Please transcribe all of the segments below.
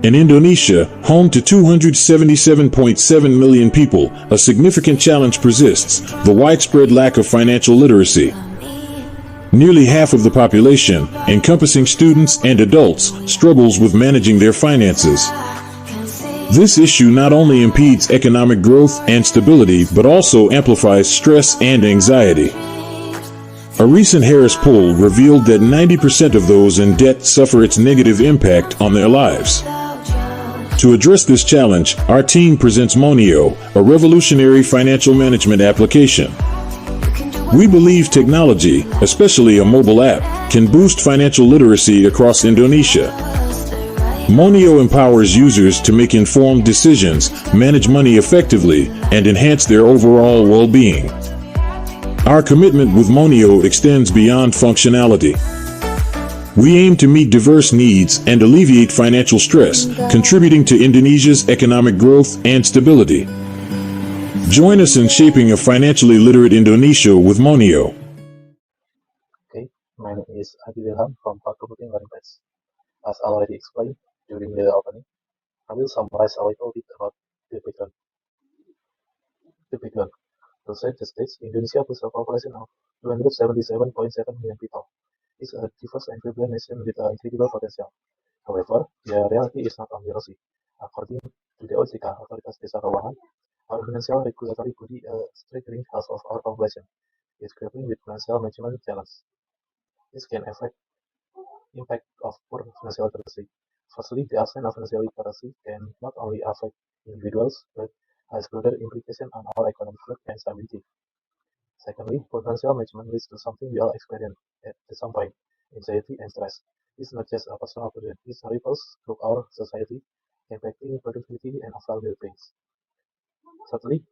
In Indonesia, home to 277.7 million people, a significant challenge persists: the widespread lack of financial literacy. Nearly half of the population, encompassing students and adults, struggles with managing their finances. This issue not only impedes economic growth and stability, but also amplifies stress and anxiety. A recent Harris poll revealed that 90% of those in debt suffer its negative impact on their lives. To address this challenge, our team presents Monio, a revolutionary financial management application. We believe technology, especially a mobile app, can boost financial literacy across Indonesia. Monio empowers users to make informed decisions, manage money effectively, and enhance their overall well-being. Our commitment with Monio extends beyond functionality. We aim to meet diverse needs and alleviate financial stress, contributing to Indonesia's economic growth and stability. Join us in shaping a financially literate Indonesia with Monio. Okay, my name is Adi Wilham from Fakulty Learning Path. As already explained during the opening, I will summarize a little bit about the background. To set the stage, Indonesia has a population of 277.7 million people. It's a diverse and vibrant nation with incredible potential. However, the reality is not only rosy. According to the OJK, Otoritas Jasa Keuangan, our financial regulatory body, a strict half of our population, is grappling with financial management challenges. This can affect impact of poor financial literacy. Firstly, the absence of financial literacy can not only affect individuals, but has broader implications on our economic growth and stability. Secondly, poor financial management leads to something we all experience at some point: anxiety and stress. It's not just a personal burden; it ripples through our society, impacting productivity and overall well-being. Thirdly,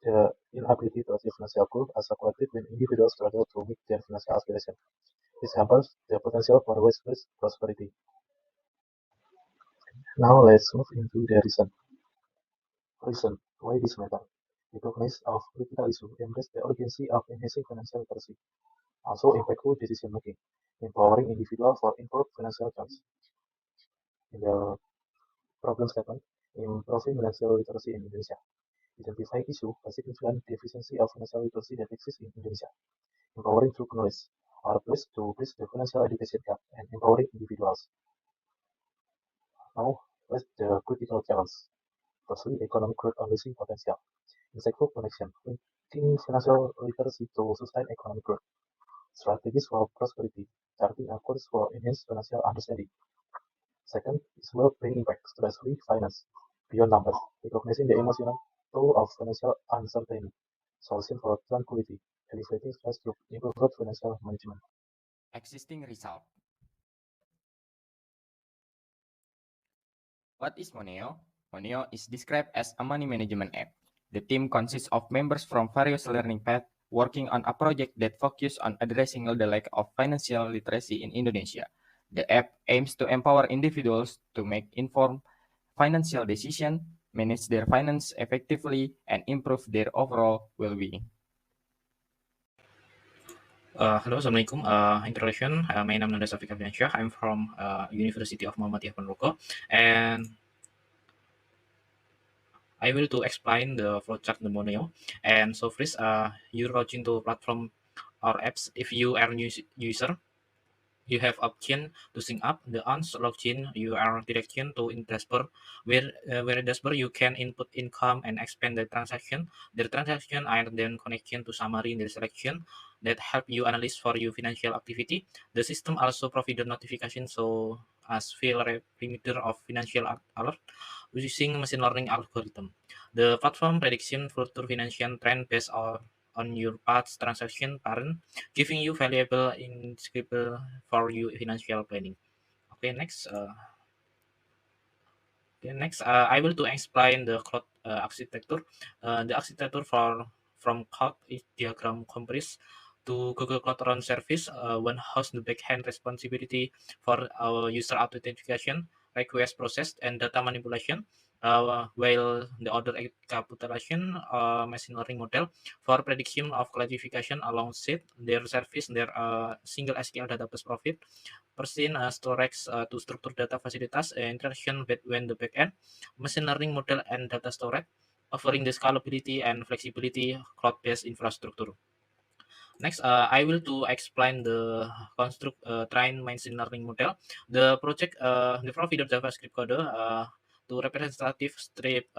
the inability to achieve financial goals as a collective when individuals struggle to meet their financial aspirations. This hampers the potential for widespread prosperity. Now let's move into the reason. Why this matter. Recognize of critical issue, embrace the urgency of enhancing financial literacy. Also impactful decision making, empowering individuals for improved financial choice. In the problem statement, improving financial literacy in Indonesia. Identify issue, a significant deficiency of financial literacy that exists in Indonesia. Empowering through knowledge, our place to bridge the financial education gap and empowering individuals. Now, what's the critical challenge? Firstly, economic growth unleashing potential. Insightful connection, linking financial literacy to sustain economic growth. Strategies for prosperity, charting a course for enhanced financial understanding. Second is well-being impact, stress-free finance, beyond numbers, recognizing the emotional toll of financial uncertainty. Solution for tranquility, elevating stress through improved financial management. Existing result. What is Moneo? Moneo is described as a money management app. The team consists of members from various learning paths working on a project that focuses on addressing the lack of financial literacy in Indonesia. The app aims to empower individuals to make informed financial decisions, manage their finance effectively, and improve their overall well-being. Hello, Assalamualaikum. Introduction. My name is Safik Abdiansyah. I'm from University of Muhammadiyah Ponorogo, and I will to explain the flowchart Moneo. And so first, you log into platform or apps. If you are new user, you have option to sync up. The once login, you are direction to in dashboard, where dashboard you can input income and expand the transaction. The transaction are then connection to summary in the selection that help you analyze for your financial activity. The system also provide notification so as feel reminder of financial alert using machine learning algorithm. The platform prediction future financial trend based on your past transaction pattern, giving you valuable insight for your financial planning. Okay, next. I will to explain the cloud architecture. The architecture from cloud is diagram comprised to Google Cloud Run service. One hosts the backend responsibility for our user authentication, request process, and data manipulation. while the other capitalization machine learning model for prediction of classification alongside their service, their single SQL database profit, percent storage to structure data facilitas, interaction between the backend, machine learning model and data storage, offering the scalability and flexibility cloud-based infrastructure. Next, I will to explain the construct train machine learning model. The project, the provider JavaScript code to representative strip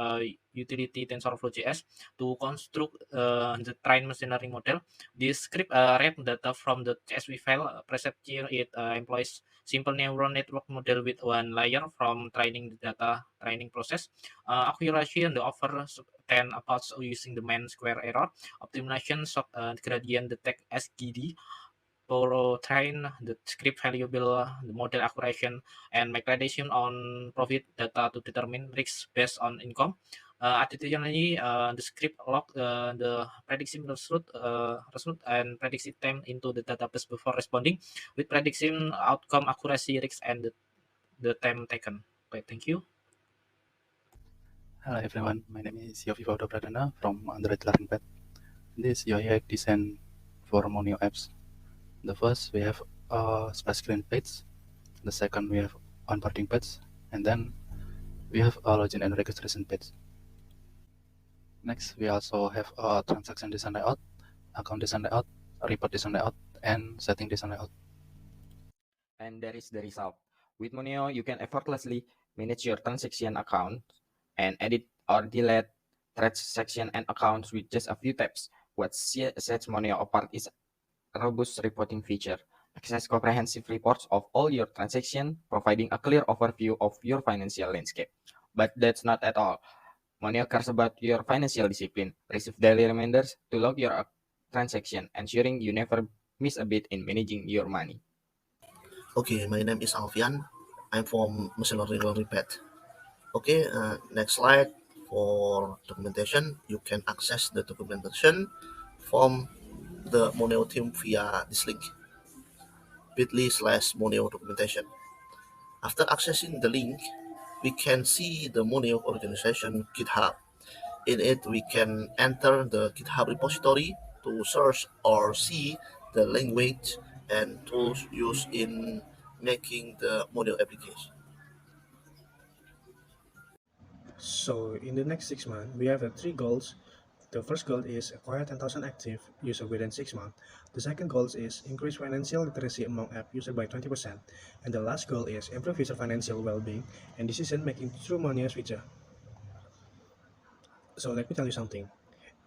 utility TensorFlow.js to construct the train machine learning model. This script read data from the CSV file. Precepture it employs simple neural network model with one layer from training the data training process. Accuracy and the offer 10 about using the mean square error optimization shock gradient detect SGD for train the script variable, the model accuracy, and migration on profit data to determine risks based on income. Additionally, the script log the prediction result and prediction time into the database before responding with prediction outcome accuracy risks and the time taken. Okay, thank you. Hello everyone, my name is Yofi Fauda Pradana from Android Learning Pad. This is UI design for Monio apps. The first we have a splash screen page, the second we have onboarding page, and then we have a login and registration page. Next we also have a transaction design layout, account design layout, report design layout, and setting design layout. And there is the result. With Monio, you can effortlessly manage your transaction account and edit or delete transaction and accounts with just a few taps. What sets Monio apart is a robust reporting feature. Access comprehensive reports of all your transactions, providing a clear overview of your financial landscape. But that's not at all. Monio cares about your financial discipline. Receive daily reminders to log your transaction, ensuring you never miss a beat in managing your money. Okay, my name is Alfian. I'm from Machine Learning Pad. Okay, next slide. For documentation, you can access the documentation from the Moneo team via this link, bit.ly/Moneo documentation. After accessing the link, we can see the Moneo organization GitHub. In it, we can enter the GitHub repository to search or see the language and tools used in making the Moneo application. So in the next 6 months, we have three goals. The first goal is acquire 10,000 active users within 6 months. The second goal is increase financial literacy among app users by 20%. And the last goal is improve user financial well-being and decision-making through Monio's feature. So let me tell you something.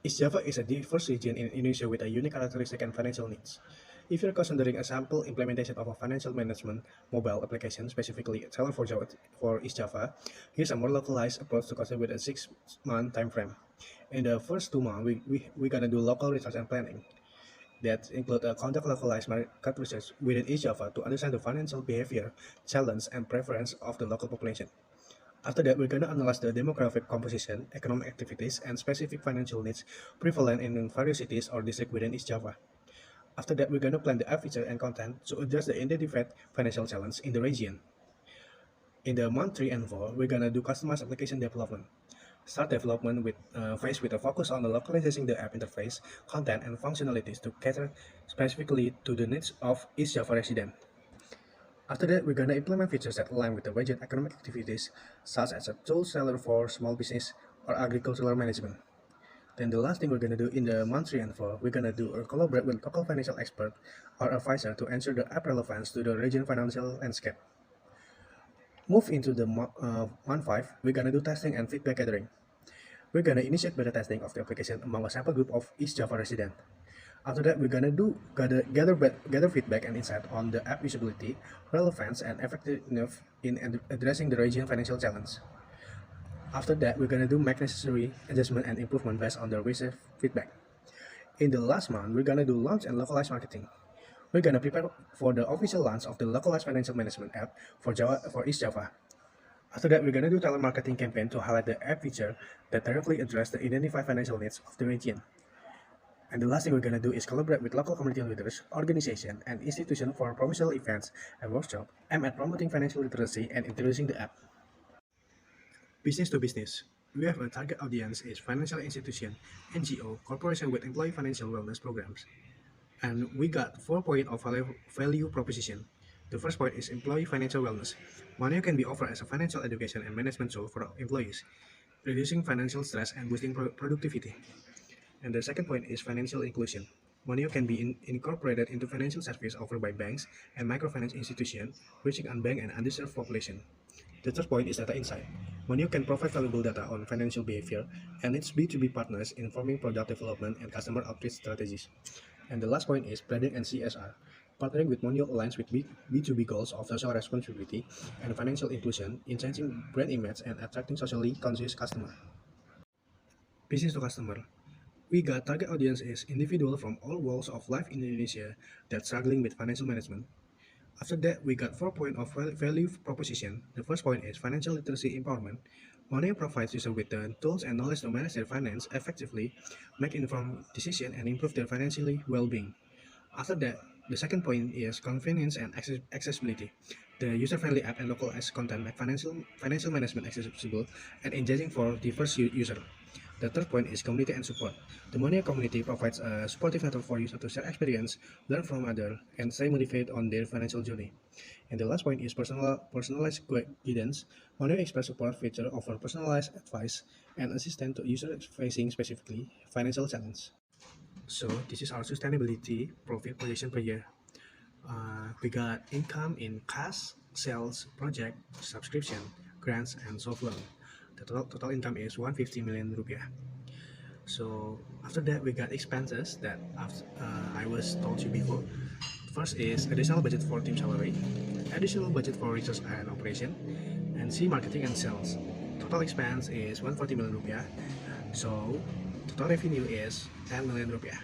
East Java is a diverse region in Indonesia with a unique characteristic and financial needs. If you're considering a sample implementation of a financial management mobile application, specifically tailored for East Java, here's a more localized approach to consider with a 6-month time frame. In the first 2 months, we're gonna do local research and planning. That include conduct localized market research within East Java to understand the financial behavior, challenge, and preference of the local population. After that, we're going to analyze the demographic composition, economic activities, and specific financial needs prevalent in various cities or districts within East Java. After that, we're going to plan the app feature and content to address the identified financial challenge in the region. In the month 3 and 4, we're going to do customized application development. Start development with phase with a focus on the localizing the app interface, content, and functionalities to cater specifically to the needs of East Java resident. After that, we're going to implement features that align with the region economic activities, such as a tool seller for small business or agricultural management. Then the last thing we're going to do in the month 3 and 4, we're going to do or collaborate with local financial expert or advisor to ensure the app relevance to the region financial landscape. Move into the month 5, we're going to do testing and feedback gathering. We're going to initiate beta testing of the application among a sample group of East Java residents. After that, we're gonna gather feedback and insight on the app usability, relevance, and effectiveness in addressing the region financial challenge. After that, we're gonna make necessary adjustment and improvement based on the received feedback. In the last month, we're gonna do launch and localized marketing. We're gonna prepare for the official launch of the localized financial management app for East Java. After that, we're gonna do telemarketing campaign to highlight the app feature that directly address the identified financial needs of the region. And the last thing we're going to do is collaborate with local community leaders, organizations, and institutions for promotional events and workshops aimed at promoting financial literacy and introducing the app. Business to business. We have a target audience is financial institution, NGO, corporation with employee financial wellness programs. And we got 4 points of value proposition. The first point is employee financial wellness. Moneo can be offered as a financial education and management tool for employees, reducing financial stress and boosting productivity. And the second point is financial inclusion. Moneo can be incorporated into financial service offered by banks and microfinance institutions, reaching unbanked and underserved population. The third point is data insight. Moneo can provide valuable data on financial behavior and its B2B partners informing product development and customer outreach strategies. And the last point is branding and CSR. Partnering with Moneo aligns with B2B goals of social responsibility and financial inclusion, enhancing brand image and attracting socially conscious customers. Business to customer. We got target audience is individual from all walks of life in Indonesia that struggling with financial management. After that, we got 4 points of value proposition. The first point is financial literacy empowerment. Moneo provides users with the tools and knowledge to manage their finance effectively, make informed decisions, and improve their financial well-being. After that, the second point is convenience and accessibility. The user-friendly app and localized content make financial management accessible and engaging for diverse users. The third point is community and support. The Moneo community provides a supportive network for users to share experience, learn from others, and stay motivated on their financial journey. And the last point is personalized guidance. Moneo Express support feature offer personalized advice and assistance to users facing specifically financial challenges. So this is our sustainability profit projection per year. We got income in cash, sales, project, subscription, grants, and soft loan. The total income is 150 million rupiah. So after that, we got expenses that I was told you before. First is additional budget for team salary, additional budget for research and operation, and C, marketing and sales. Total expense is 140 million rupiah. So total revenue is 10 million rupiah.